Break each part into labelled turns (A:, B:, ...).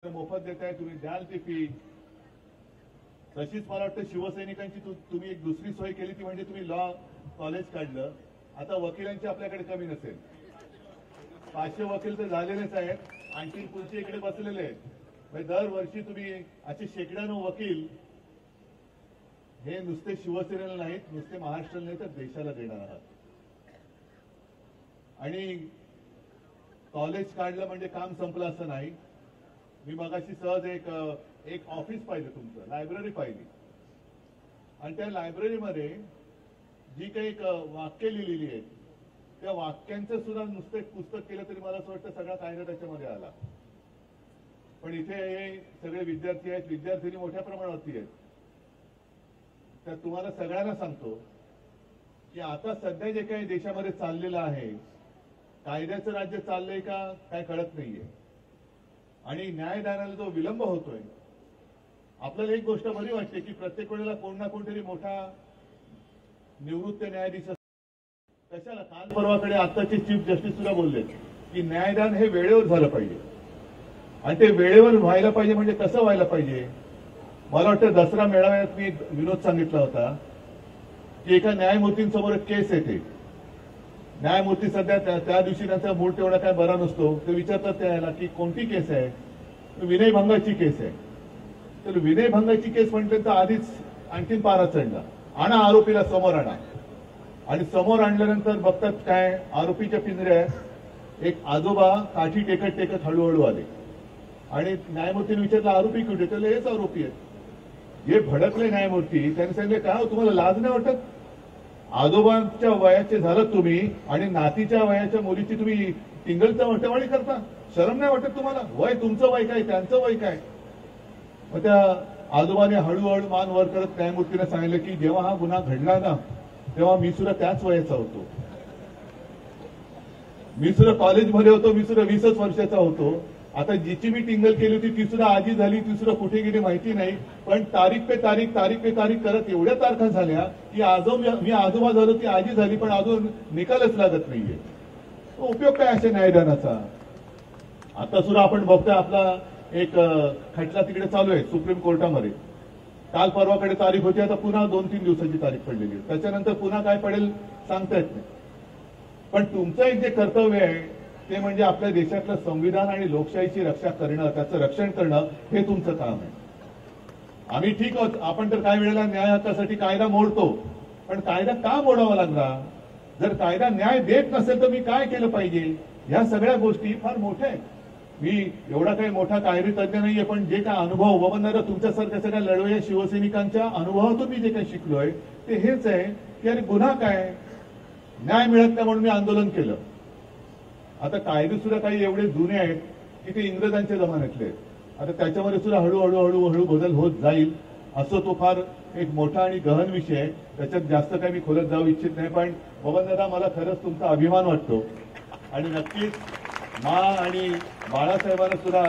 A: मोफत देताय, तुम्ही द्याल ती फी. तशीच मला वाटतं शिवसैनिकांची तुम्ही एक दुसरी सोय केली ती म्हणजे तुम्ही लॉ कॉलेज काढलं. आता वकिलांची आपल्याकडे कमी नसेल. 500 वकील तर झालेलेच आहेत, आणखी पुढचे इकडे बसलेले आहेत. म्हणजे दरवर्षी तुम्ही असे शेकड्यानो वकील हे नुसते शिवसेनेला नाहीत, नुसते महाराष्ट्राला नाही तर देशाला देणार आहात. आणि कॉलेज काढलं म्हणजे काम संपलं असं नाही. मी मगाशी सहज एक ऑफिस पाहिजे, तुमचं लायब्ररी पाहिली, आणि त्या लायब्ररीमध्ये जी काही वाक्य लिहिलेली आहेत त्या वाक्यांचं सुद्धा नुसतं एक पुस्तक केलं तरी मला असं वाटतं सगळा कायदा त्याच्यामध्ये आला. पण इथे हे सगळे विद्यार्थी आहेत, विद्यार्थिनी मोठ्या प्रमाणावरती आहेत. तर तुम्हाला सगळ्यांना सांगतो की आता सध्या जे काही देशामध्ये चाललेलं आहे, कायद्याचं राज्य चाललंय का काय कळत नाहीये. आणि न्यायदानाला जो विलंब होतोय, आपल्याला एक गोष्ट बरी वाटते की प्रत्येक वेळेला कोण ना कोणतरी मोठा निवृत्त न्यायाधीश कशाला. काल परवाकडे आताचे चीफ जस्टिस सुद्धा बोलले की न्यायदान हे वेळेवर झालं पाहिजे, आणि ते वेळेवर व्हायला पाहिजे. म्हणजे कसं व्हायला पाहिजे, मला वाटतं दसरा मेळाव्यात मी विनोद सांगितला होता की एका न्यायमूर्तींसमोर एक केस येते. न्यायमूर्ती सध्या त्या दिवशी त्यांचा मूड तेवढा काय बरा नसतो. ते विचारतात त्याला की कोणती केस आहे, विनयभंगाची केस आहे. तर विनयभंगाची केस म्हटलं तर आधीच आणखीन पारा चढला. आणा आरोपीला समोर आणा. आणि समोर आणल्यानंतर बघतात काय, आरोपीच्या पिंजऱ्यात एक आजोबा काठी टेकत टेकत हळूहळू आले. आणि न्यायमूर्तीने विचारलं आरोपी कुठे, तर हेच आरोपी आहेत. जे भडकले न्यायमूर्ती त्यांनी सांगितले काय तुम्हाला लाज नाही वाटत, आजोबांच्या वयाचे झालं तुम्ही आणि नातीच्या वयाच्या मुलीची तुम्ही टिंगलचा वटवाळी करता, शरम नाही वाटत तुम्हाला, वय तुमचं वय काय त्यांचं वय काय. मग त्या आजोबाने हळूहळू मान वर करत न्यायमूर्तीने सांगितलं की जेव्हा हा गुन्हा घडला ना तेव्हा मी सुद्धा त्याच वयाचा होतो, मी सुद्धा कॉलेजमध्ये होतो, मी सुद्धा 20 वर्षाचा होतो. आता जिची मी टिंगल केली होती ती सुद्धा आजी झाली, ती सुद्धा कुठे गेली माहिती नाही. पण तारीख पे तारीख करत एवढ्या तारखा झाल्या की मी आजोबा झालो, ती आजी झाली, पण अजून निकालच लागत नाहीये. उपयोग काय अशा न्यायदानाचा. आता सुद्धा आपण बघतोय आपला एक खटला तिकडे चालू आहे सुप्रीम कोर्टामध्ये. काल परवाकडे तारीख होती, आता पुन्हा 2-3 दिवसाची तारीख पडलेली आहे. त्याच्यानंतर पुन्हा काय पडेल सांगता येत नाही. पण तुमचं एक जे कर्तव्य आहे ते म्हणजे आपल्या देशातलं संविधान आणि लोकशाहीची रक्षा करणं, त्याचं रक्षण करणं हे तुमचं काम आहे. आम्ही ठीक आहोत, आपण तर काही वेळेला न्याय हक्कासाठी कायदा मोडतो, पण कायदा का मोडावा लागला. जर कायदा न्याय देत नसेल तर मी काय केलं पाहिजे. ह्या सगळ्या गोष्टी फार मोठ्या आहेत. मी एवढा काही मोठा कायदे तज्ञ नाहीये, पण जे काय अनुभव बबनदादा तुमच्यासारख्या सगळ्या लढवय्या शिवसैनिकांच्या अनुभवातून मी जे काही शिकलोय ते हेच आहे की अरे गुन्हा काय, न्याय मिळत नाही म्हणून मी आंदोलन केलं. आता कायदे सुद्धा काही एवढे जुने आहेत की ते इंग्रजांच्या जमान्यातले आहेत. आता त्याच्यामध्ये सुद्धा हळूहळू बदल होत जाईल. असं तो फार एक मोठा आणि गहन विषय आहे, त्याच्यात जास्त काही मी खोलत जाऊ इच्छित नाही. पण बबनदादा मला खरंच तुमचा अभिमान वाटतो, आणि नक्कीच मा आणि बाळासाहेबांना सुद्धा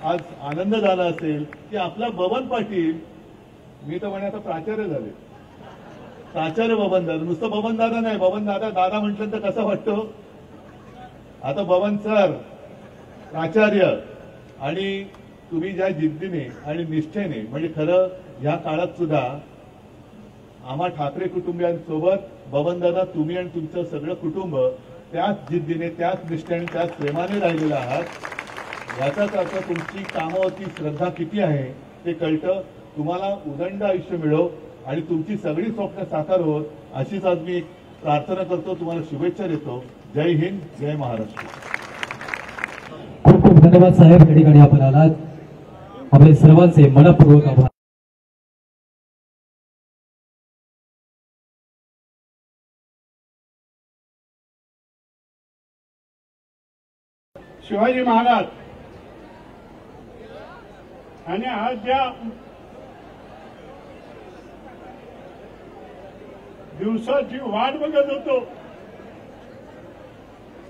A: आज आनंद झाला असेल की आपला बबन पाटील, मी तर म्हणे आता प्राचार्य झाले, प्राचार्य बबनदादा, नुसतं बबनदादा नाही, बबनदादा दादा म्हटलं तर कसं वाटतं. आता बबन सर प्राचार्य, आणि तुम्ही ज्या जिद्दीने आणि निष्ठेने, म्हणजे खरं ह्या काळात सुद्धा आम्हा ठाकरे कुटुंबियांसोबत बबनदादा तुम्ही आणि तुमचं सगळं कुटुंब त्याच जिद्दीने, त्याच निष्ठेने, त्याच प्रेमाने राहिलेला आहात. याचाच अर्थ तुमची कामावरती श्रद्धा किती आहे ते कळतं. तुम्हाला उदंड आयुष्य मिळो आणि तुमची सगळी स्वप्न साकार होत अशीच आज मी प्रार्थना करतो, तुम्हाला शुभेच्छा देतो. जय हिंद, जय महाराष्ट्र.
B: खूप खूप धन्यवाद साहेब, या ठिकाणी आपण आलात. आपले सर्वांचे मनपूर्वक आभार.
C: शिवाजी महाराज आणि आज ज्या दिवसाची वाट बघत होतो